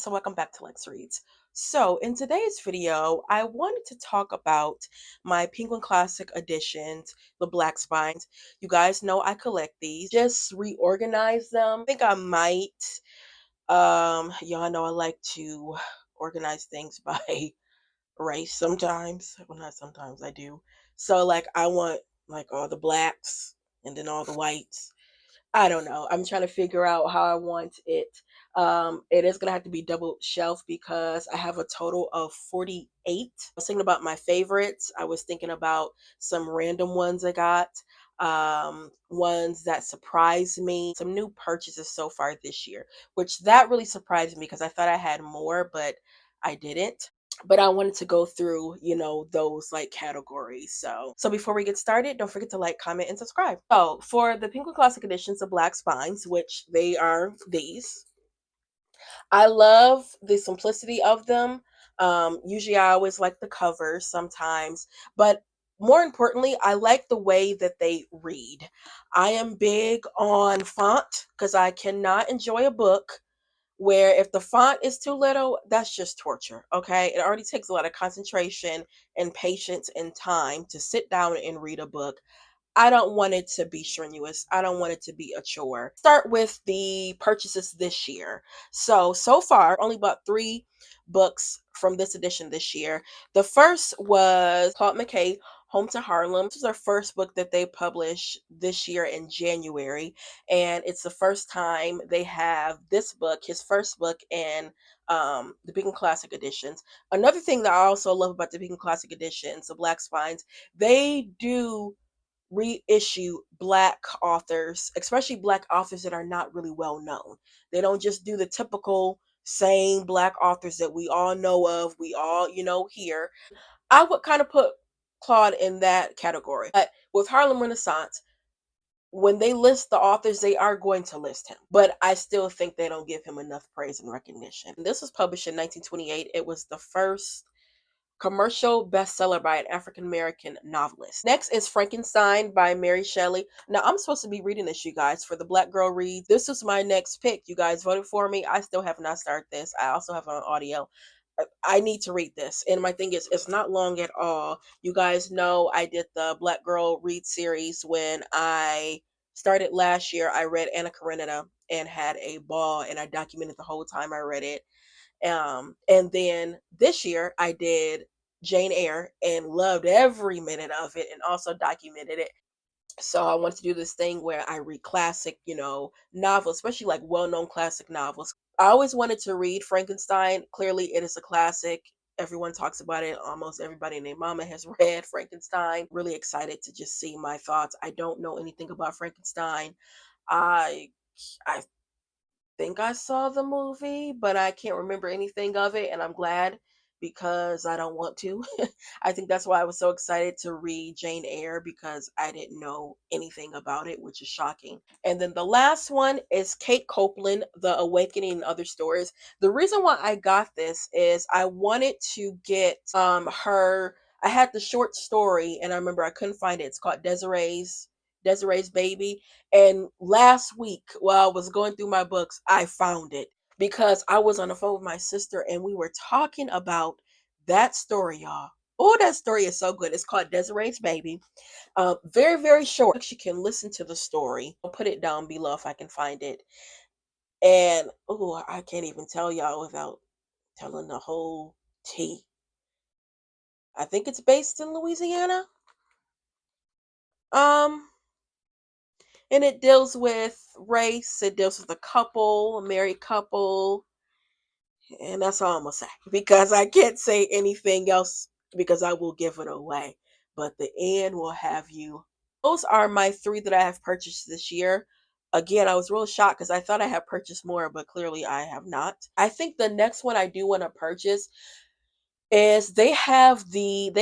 so welcome back to Lex Reads. So in today's video, I wanted to talk about my Penguin Classic editions, the Black Spines. You guys know I collect these. Just reorganize them. I think I might, y'all know I like to organize things by race sometimes. Well, not sometimes, I do. So like I want like all the blacks and then all the whites. I don't know. I'm trying to figure out how I want it. It is gonna have to be double shelf because I have a total of 48. I was thinking about my favorites. I was thinking about some random ones I got, ones that surprised me, some new purchases so far this year, which that really surprised me because I thought I had more, but I didn't. But I wanted to go through, those like categories. So before we get started, don't forget to like, comment, and subscribe. So for the Penguin Classic editions of Black Spines, which they are these, I love the simplicity of them. Usually I always like the covers sometimes, but more importantly, I like the way that they read. I am big on font because I cannot enjoy a book where if the font is too little, that's just torture. Okay. It already takes a lot of concentration and patience and time to sit down and read a book. I don't want it to be strenuous. I don't want it to be a chore. Start with the purchases this year. So far, only bought 3 books from this edition this year. The first was Claude McKay, Home to Harlem. This is their first book that they published this year in January. And it's the first time they have this book, his first book, in the Beacon Classic editions. Another thing that I also love about the Beacon Classic editions, the Black Spines, they do reissue black authors, especially black authors that are not really well known. They don't just do the typical same black authors that we all know of, we all, hear. I would kind of put Claude in that category. But with Harlem Renaissance, when they list the authors, they are going to list him. But I still think they don't give him enough praise and recognition. This was published in 1928. It was the first commercial bestseller by an African American novelist. Next is Frankenstein by Mary Shelley. Now, I'm supposed to be reading this, you guys, for the Black Girl Reads. This was my next pick. You guys voted for me. I still have not started this. I also have it on audio. I need to read this. And my thing is, it's not long at all. You guys know I did the Black Girl Read series when I started last year. I read Anna Karenina and had a ball, and I documented the whole time I read it. And then this year I did Jane Eyre and loved every minute of it and also documented it. So I wanted to do this thing where I read classic, novels, especially like well-known classic novels. I always wanted to read Frankenstein. Clearly it is a classic. Everyone talks about it. Almost everybody and their mama has read Frankenstein. Really excited to just see my thoughts. I don't know anything about Frankenstein. I I think I saw the movie, but I can't remember anything of it, and I'm glad because I don't want to. I think that's why I was so excited to read Jane Eyre because I didn't know anything about it, which is shocking. And then the last one is Kate Copeland, The Awakening and Other Stories. The reason why I got this is I wanted to get her. I had the short story, and I remember I couldn't find it. It's called Desiree's Baby. And last week, while I was going through my books, I found it because I was on the phone with my sister and we were talking about that story, y'all. Oh, that story is so good. It's called Desiree's Baby. Very, very short. You can listen to the story. I'll put it down below if I can find it. And oh, I can't even tell y'all without telling the whole tea. I think it's based in Louisiana. Um, and it deals with race. It deals with a couple, a married couple, and that's all I'm gonna say because I can't say anything else because I will give it away. But the end will have you. Those are my 3 that I have purchased this year. Again, I was real shocked because I thought I had purchased more, but clearly I have not. I think the next one I do want to purchase is they have the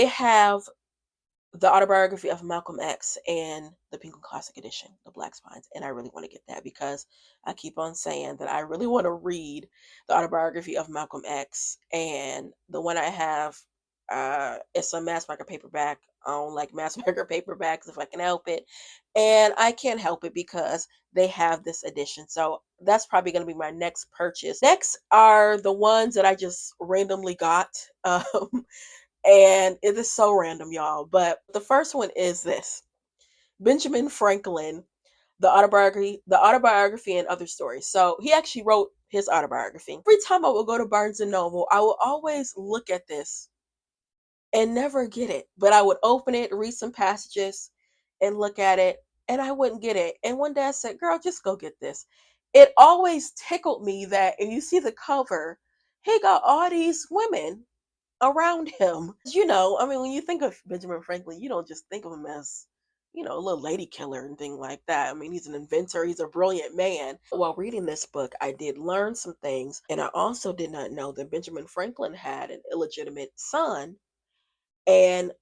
autobiography of Malcolm X and the Penguin Classic Edition, the Black Spines. And I really want to get that because I keep on saying that I really want to read the autobiography of Malcolm X. And the one I have, it's a mass market paperback. I don't like mass market paperbacks if I can help it. And I can't help it because they have this edition. So that's probably going to be my next purchase. Next are the ones that I just randomly got. And it is so random, y'all. But the first one is this Benjamin Franklin, the autobiography and other stories. So he actually wrote his autobiography. Every time I would go to Barnes and Noble, I would always look at this and never get it. But I would open it, read some passages, and look at it, and I wouldn't get it. And one day I said, "Girl, just go get this." It always tickled me that, and you see the cover, he got all these women around him. I mean, when you think of Benjamin Franklin, you don't just think of him as, a little lady killer and thing like that. I mean, he's an inventor, he's a brilliant man. While reading this book, I did learn some things, and I also did not know that Benjamin Franklin had an illegitimate son. And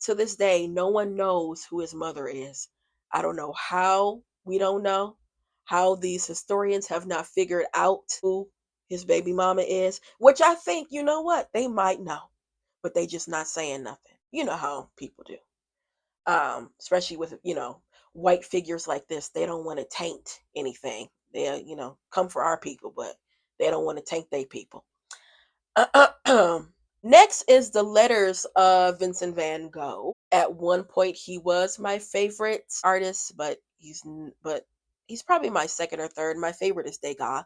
to this day, no one knows who his mother is. I don't know how, we don't know how these historians have not figured out who his baby mama is, which I think, you know what, they might know, but they just not saying nothing. You know how people do. Especially with, white figures like this, they don't want to taint anything. They, come for our people, but they don't want to taint their people. Next is the letters of Vincent van Gogh. At one point, he was my favorite artist, but he's probably my second or third. My favorite is Degas,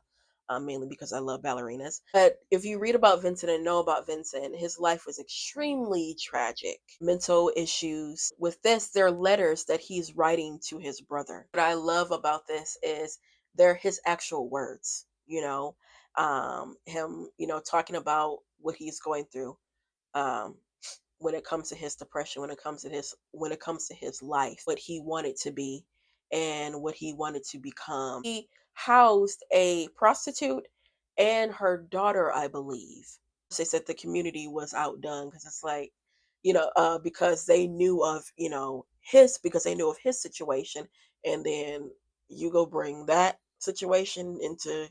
mainly because I love ballerinas. But if you read about Vincent and know about Vincent, his life was extremely tragic. Mental issues. With this, they're letters that he's writing to his brother. What I love about this is they're his actual words. Him, talking about what he's going through. Um, when it comes to his depression, when it comes to his life, what he wanted to be and what he wanted to become. He housed a prostitute and her daughter, I believe. They said the community was outdone because it's like, because they knew of, his situation, and then you go bring that situation into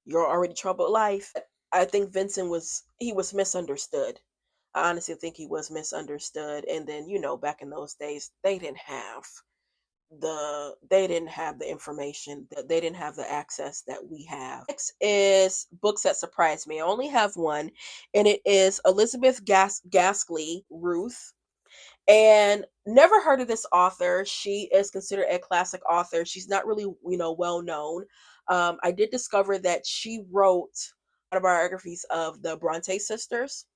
your already troubled life. I think he was misunderstood. I honestly think he was misunderstood. And then, back in those days, they didn't have the information, that they didn't have the access that we have. Next is books that surprised me. I only have one, and it is Elizabeth Gaskell Ruth. And never heard of this author. She is considered a classic author. She's not really, well known. I did discover that she wrote autobiographies of the Bronte sisters.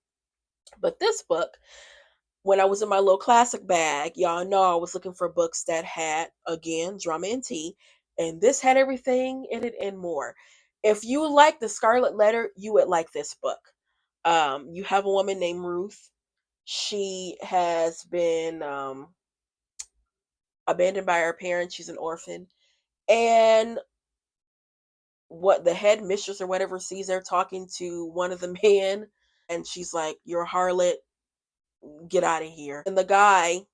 But this book, when I was in my little classic bag, y'all know I was looking for books that had, again, drama and tea. And this had everything in it and more. If you like The Scarlet Letter, you would like this book. You have a woman named Ruth. She has been abandoned by her parents. She's an orphan. And what the head mistress or whatever sees her talking to one of the men, and she's like, "You're a harlot, get out of here." And the guy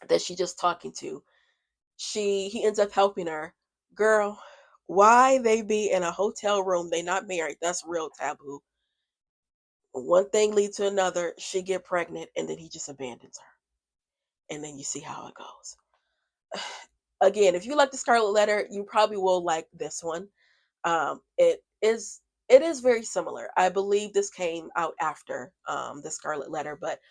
that she just talking to, he ends up helping her. Girl, why they be in a hotel room, they not married, that's real taboo. One thing leads to another, she get pregnant, and then he just abandons her. And then you see how it goes. Again, if you like The Scarlet Letter, you probably will like this one. It is very similar. I believe this came out after The Scarlet Letter, but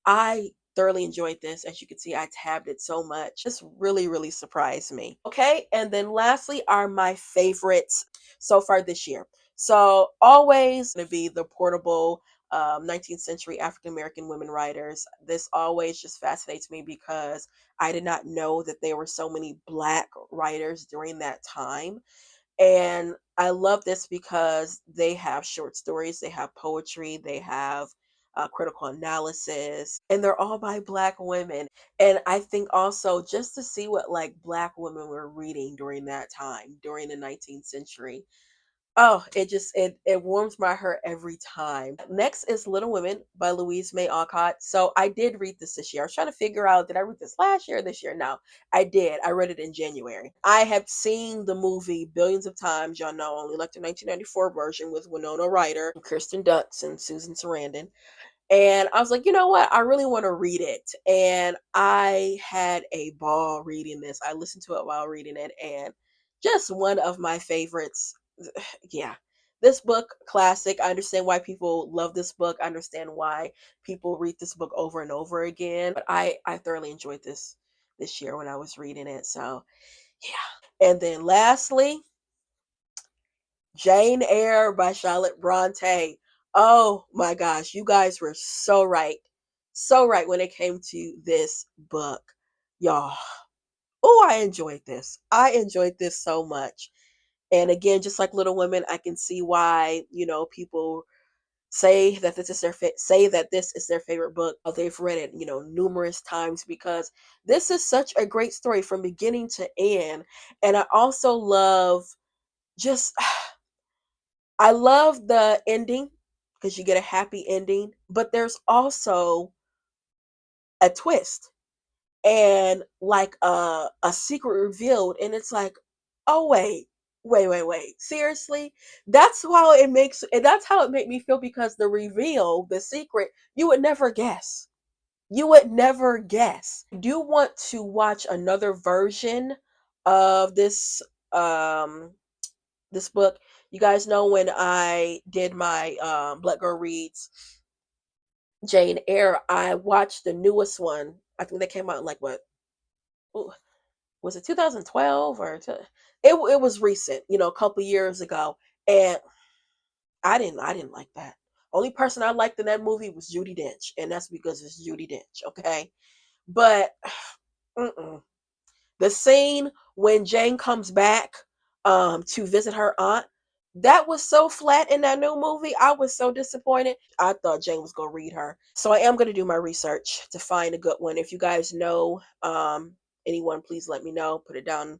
I thoroughly enjoyed this. As you can see, I tabbed it so much. This really, really surprised me. Okay, and then lastly are my favorites so far this year. So always going to be the portable 19th century African American women writers. This always just fascinates me because I did not know that there were so many Black writers during that time. And I love this because they have short stories, they have poetry, they have critical analysis, and they're all by Black women. And I think also just to see what like Black women were reading during that time, during the 19th century. Oh, it warms my heart every time. Next is Little Women by Louise May Alcott. So I did read this year. I was trying to figure out, did I read this last year or this year? No, I did. I read it in January. I have seen the movie billions of times. Y'all know, only like the 1994 version with Winona Ryder, Kirsten Dunst, and Susan Sarandon. And I was like, you know what? I really want to read it. And I had a ball reading this. I listened to it while reading it, and just one of my favorites. Yeah. This book, classic. I understand why people love this book. I understand why people read this book over and over again. But I thoroughly enjoyed this year when I was reading it. So yeah. And then lastly, Jane Eyre by Charlotte Bronte. Oh my gosh, you guys were so right. So right when it came to this book. Y'all. Oh, I enjoyed this. I enjoyed this so much. And again, just like Little Women, I can see why, people say that this is their favorite book. They've read it, numerous times because this is such a great story from beginning to end. And I also love just I love the ending because you get a happy ending, but there's also a twist and like a secret revealed, and it's like, oh wait, seriously? That's how it made me feel because the reveal, the secret, you would never guess. You would never guess. I do want to watch another version of this book. You guys know when I did my Black Girl Reads Jane Eyre, I watched the newest one. I think they came out in like what, ooh, was it 2012 it was recent, a couple years ago, and I didn't like that. Only person I liked in that movie was Judy Dench, and that's because it's Judy Dench, okay? But mm-mm. The scene when Jane comes back to visit her aunt, that was so flat in that new movie. I was so disappointed. I thought Jane was gonna read her. So I am gonna do my research to find a good one. If you guys know anyone, please let me know. Put it down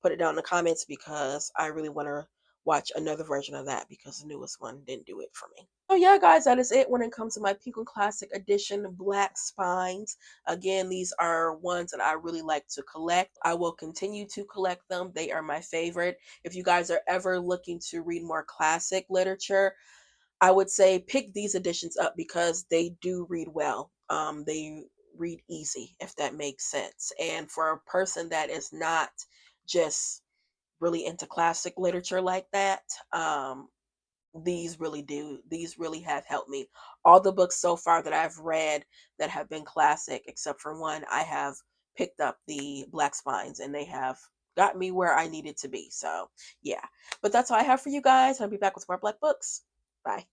in the comments because I really want to watch another version of that because the newest one didn't do it for me. So yeah, guys, that is it when it comes to my Penguin Classic Edition Black Spines. Again, these are ones that I really like to collect. I will continue to collect them. They are my favorite. If you guys are ever looking to read more classic literature, I would say pick these editions up because they do read well. They read easy, if that makes sense. And for a person that is not just really into classic literature like that, these really do. These really have helped me. All the books so far that I've read that have been classic, except for one, I have picked up the Black Spines and they have got me where I needed to be. So, yeah. But that's all I have for you guys. I'll be back with more Black books. Bye.